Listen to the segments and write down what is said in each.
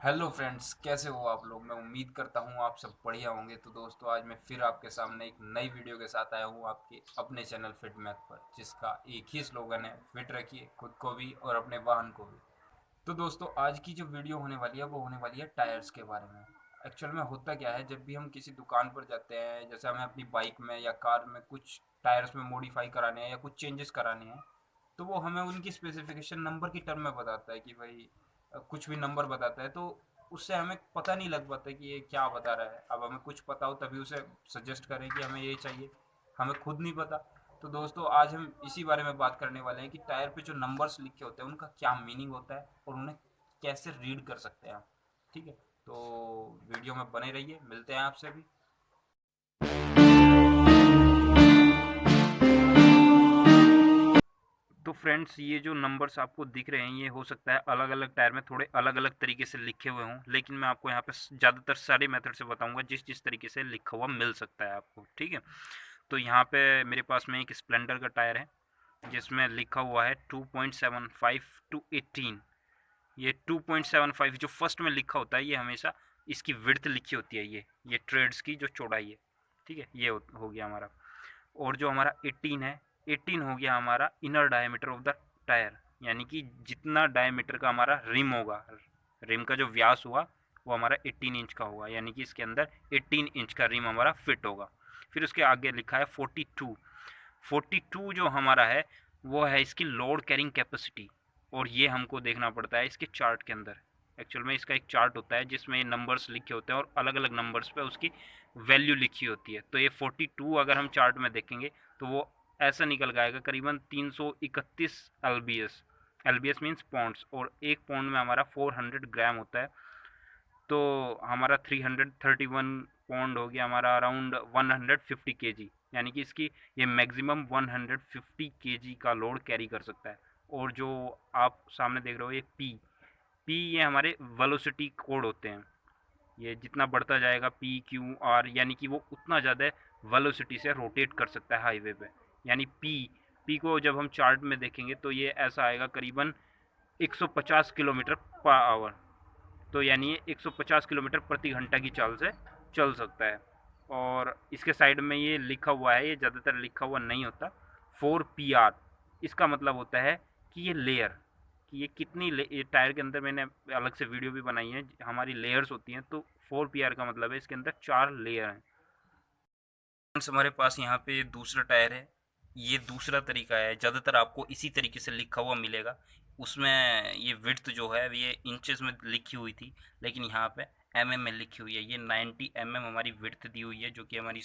Hello friends, कैसे हो आप लोग। मैं उम्मीद करता हूँ आप सब बढ़िया होंगे। तो दोस्तों, आज मैं फिर आपके सामने एक नई वीडियो के साथ आया हूँ आपके अपने चैनल फिट मैथ पर, जिसका एक ही स्लोगन है, फिट रखिए खुद को भी और अपने वाहन को भी। तो दोस्तों, आज की जो वीडियो होने वाली है वो होने वाली है टायर्स के बारे में। एक्चुअल में होता क्या है, जब भी हम किसी दुकान पर जाते हैं, जैसे हमें अपनी बाइक में या कार में कुछ टायर्स में मॉडिफाई कराने हैं या कुछ चेंजेस कराने हैं, तो वो हमें उनकी स्पेसिफिकेशन नंबर की टर्म में बताता है कि भाई कुछ भी नंबर बताता है। तो उससे हमें पता नहीं लग पाता कि ये क्या बता रहा है। अब हमें कुछ पता हो तभी उसे सजेस्ट करें कि हमें ये चाहिए, हमें खुद नहीं पता। तो दोस्तों, आज हम इसी बारे में बात करने वाले हैं कि टायर पे जो नंबर्स लिखे होते हैं उनका क्या मीनिंग होता है और उन्हें कैसे रीड कर सकते हैं हम। ठीक है, तो वीडियो में बने रहिए, मिलते हैं आपसे भी। तो फ्रेंड्स, ये जो नंबर्स आपको दिख रहे हैं, ये हो सकता है अलग अलग टायर में थोड़े अलग अलग तरीके से लिखे हुए हों, लेकिन मैं आपको यहाँ पे ज़्यादातर सारे मेथड से बताऊंगा जिस जिस तरीके से लिखा हुआ मिल सकता है आपको। ठीक है, तो यहाँ पे मेरे पास में एक स्प्लेंडर का टायर है जिसमें लिखा हुआ है 2.75 टू 18। ये 2.75 जो फर्स्ट में लिखा होता है, ये हमेशा इसकी विड्थ लिखी होती है, ये ट्रेड्स की जो चौड़ाई है। ठीक है, ये हो गया हमारा। और जो हमारा 18 है, 18 हो गया हमारा inner diameter of the tyre, यानी कि जितना डायमीटर का हमारा रिम होगा, रिम का जो व्यास हुआ वो हमारा 18 इंच का होगा, यानी कि इसके अंदर 18 इंच का रिम हमारा फिट होगा। फिर उसके आगे लिखा है 42। 42 जो हमारा है वो है इसकी लोड कैरिंग कैपेसिटी, और ये हमको देखना पड़ता है इसके चार्ट के अंदर। एक्चुअल में इसका एक चार्ट होता है जिसमें ये नंबर्स लिखे होते हैं और अलग अलग नंबर्स पे उसकी वैल्यू लिखी होती है। तो ये 42 अगर हम चार्ट में देखेंगे तो वो ऐसा निकल आएगा करीबन 331 एलबीएस। एलबीएस मीन्स पॉन्ड्स, और एक पॉन्ड में हमारा 400 ग्राम होता है। तो हमारा 331 पौंड हो गया हमारा अराउंड 150 केजी, यानी कि इसकी ये मैक्सिमम 150 केजी का लोड कैरी कर सकता है। और जो आप सामने देख रहे हो ये पी, पी ये हमारे वेलोसिटी कोड होते हैं। ये जितना बढ़ता जाएगा पी क्यू आर, यानी कि वो उतना ज़्यादा वेलोसिटी से रोटेट कर सकता है हाईवे पे। यानी पी, पी को जब हम चार्ट में देखेंगे तो ये ऐसा आएगा करीबन 150 किलोमीटर पर आवर। तो यानी ये 150 किलोमीटर प्रति घंटा की चाल से चल सकता है। और इसके साइड में ये लिखा हुआ है, ये ज़्यादातर लिखा हुआ नहीं होता, 4 PR। इसका मतलब होता है कि ये लेयर, कि ये कितनी ये टायर के अंदर मैंने अलग से वीडियो भी बनाई है, हमारी लेयर्स होती हैं। तो 4 PR का मतलब है इसके अंदर 4 लेयर हैं। फ्रेंड्स, हमारे पास यहाँ पे दूसरा टायर है। ये दूसरा तरीका है, ज़्यादातर आपको इसी तरीके से लिखा हुआ मिलेगा। उसमें ये विड्थ जो है ये इंचेस में लिखी हुई थी, लेकिन यहाँ पे में लिखी हुई है। ये 90 हमारी विड्थ दी हुई है, जो कि हमारी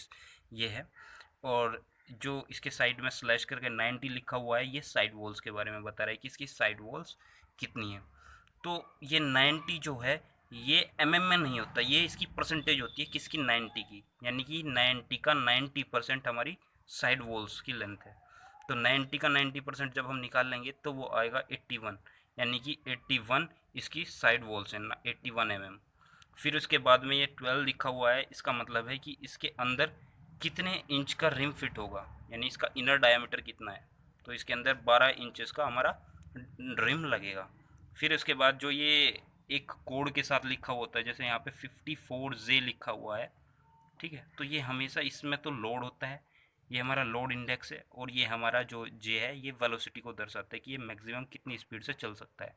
ये है। और जो इसके साइड में स्लैश करके 90 लिखा हुआ है, ये साइड वॉल्स के बारे में बता रहा है कि इसकी साइड वॉल्स कितनी है। तो ये 90 जो है ये में नहीं होता, ये इसकी परसेंटेज होती है किसकी, 90 की। यानी कि 90 का 90% हमारी साइड वॉल्स की लेंथ है। तो 90 का 90% जब हम निकाल लेंगे तो वो आएगा 81, यानी कि 81 इसकी साइड वॉल्स है, 81 फिर उसके बाद में ये 12 लिखा हुआ है, इसका मतलब है कि इसके अंदर कितने इंच का रिम फिट होगा, यानी इसका इनर डायमीटर कितना है। तो इसके अंदर 12 इंचेस का हमारा रिम लगेगा। फिर उसके बाद जो ये एक कोड के साथ लिखा होता है, जैसे यहाँ पे 54J लिखा हुआ है। ठीक है, तो ये हमेशा इसमें तो लोड होता है, ये हमारा लोड इंडेक्स है, और ये हमारा जो जे है ये वेलोसिटी को दर्शाता है कि ये मैक्सिमम कितनी स्पीड से चल सकता है।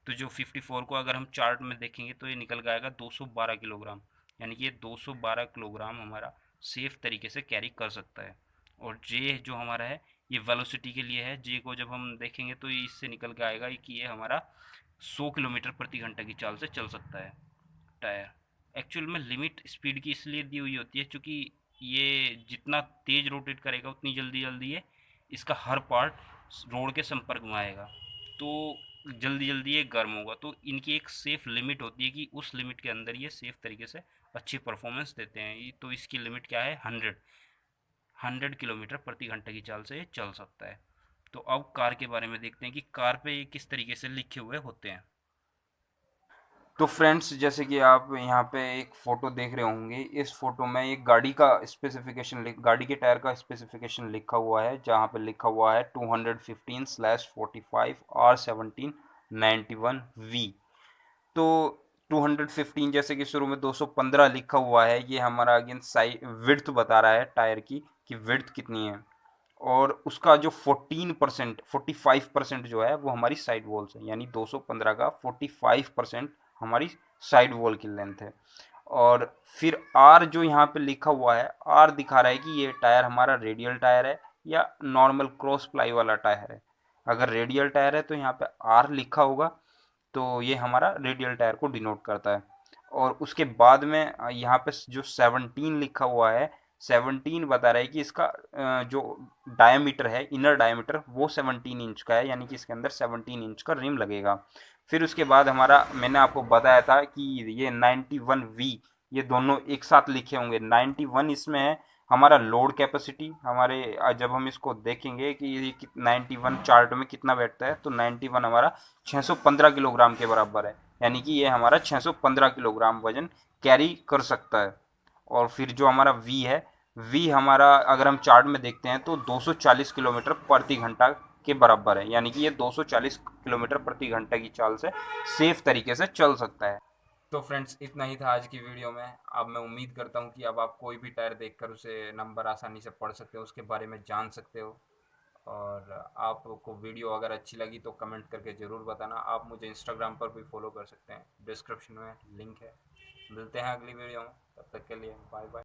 तो जो 54 को अगर हम चार्ट में देखेंगे तो ये निकल के आएगा 212 किलोग्राम, यानी कि ये 212 किलोग्राम हमारा सेफ तरीके से कैरी कर सकता है। और जे जो हमारा है ये वेलोसिटी के लिए है, जे को जब हम देखेंगे तो ये इससे निकल के आएगा कि ये हमारा 100 किलोमीटर प्रति घंटा की चाल से चल सकता है टायर। एक्चुअल में लिमिट स्पीड की इसलिए दी हुई होती है क्योंकि ये जितना तेज रोटेट करेगा उतनी जल्दी जल्दी ये इसका हर पार्ट रोड के संपर्क में आएगा, तो जल्दी जल्दी ये गर्म होगा। तो इनकी एक सेफ लिमिट होती है कि उस लिमिट के अंदर ये सेफ तरीके से अच्छी परफॉर्मेंस देते हैं। तो इसकी लिमिट क्या है, 100 किलोमीटर प्रति घंटे की चाल से ये चल सकता है। तो अब कार के बारे में देखते हैं कि कार पे ये किस तरीके से लिखे हुए होते हैं। तो फ्रेंड्स, जैसे कि आप यहाँ पे एक फ़ोटो देख रहे होंगे, इस फ़ोटो में एक गाड़ी का स्पेसिफिकेशन गाड़ी के टायर का स्पेसिफिकेशन लिखा हुआ है, जहाँ पे लिखा हुआ है 215/45 R1791V। तो 215 जैसे कि शुरू में 215 लिखा हुआ है, ये हमारा अगेन साइड विड्थ बता रहा है टायर की कि विड्थ कितनी है। और उसका जो 14% 45% जो है वो हमारी साइड वॉल से, यानी 215 का 45% हमारी साइड वॉल की लेंथ है। और फिर आर जो यहाँ पे लिखा हुआ है, आर दिखा रहा है कि ये टायर हमारा रेडियल टायर है या नॉर्मल क्रॉस प्लाई वाला टायर है। अगर रेडियल टायर है तो यहाँ पे आर लिखा होगा, तो ये हमारा रेडियल टायर को डिनोट करता है। और उसके बाद में यहाँ पे जो 17 लिखा हुआ है, 17 बता रहा है कि इसका जो डायमीटर है, इनर डायमीटर, वो 17 इंच का है, यानी कि इसके अंदर 17 इंच का रिम लगेगा। फिर उसके बाद हमारा, मैंने आपको बताया था कि ये 91V, ये दोनों एक साथ लिखे होंगे। 91 इसमें है हमारा लोड कैपेसिटी, हमारे जब हम इसको देखेंगे कि ये 91 चार्ट में कितना बैठता है, तो 91 हमारा 615 किलोग्राम के बराबर है, यानी कि ये हमारा 615 किलोग्राम वजन कैरी कर सकता है। और फिर जो हमारा वी है, वी हमारा अगर हम चार्ट में देखते हैं तो 240 किलोमीटर प्रति घंटा के बराबर है, यानी कि ये 240 किलोमीटर प्रति घंटा की चाल से सेफ तरीके से चल सकता है। तो फ्रेंड्स, इतना ही था आज की वीडियो में। अब मैं उम्मीद करता हूँ कि अब आप कोई भी टायर देखकर उसे नंबर आसानी से पढ़ सकते हो, उसके बारे में जान सकते हो। और आपको वीडियो अगर अच्छी लगी तो कमेंट करके ज़रूर बताना। आप मुझे इंस्टाग्राम पर भी फॉलो कर सकते हैं, डिस्क्रिप्शन में लिंक है। मिलते हैं अगली वीडियो में, तब तक के लिए बाय बाय।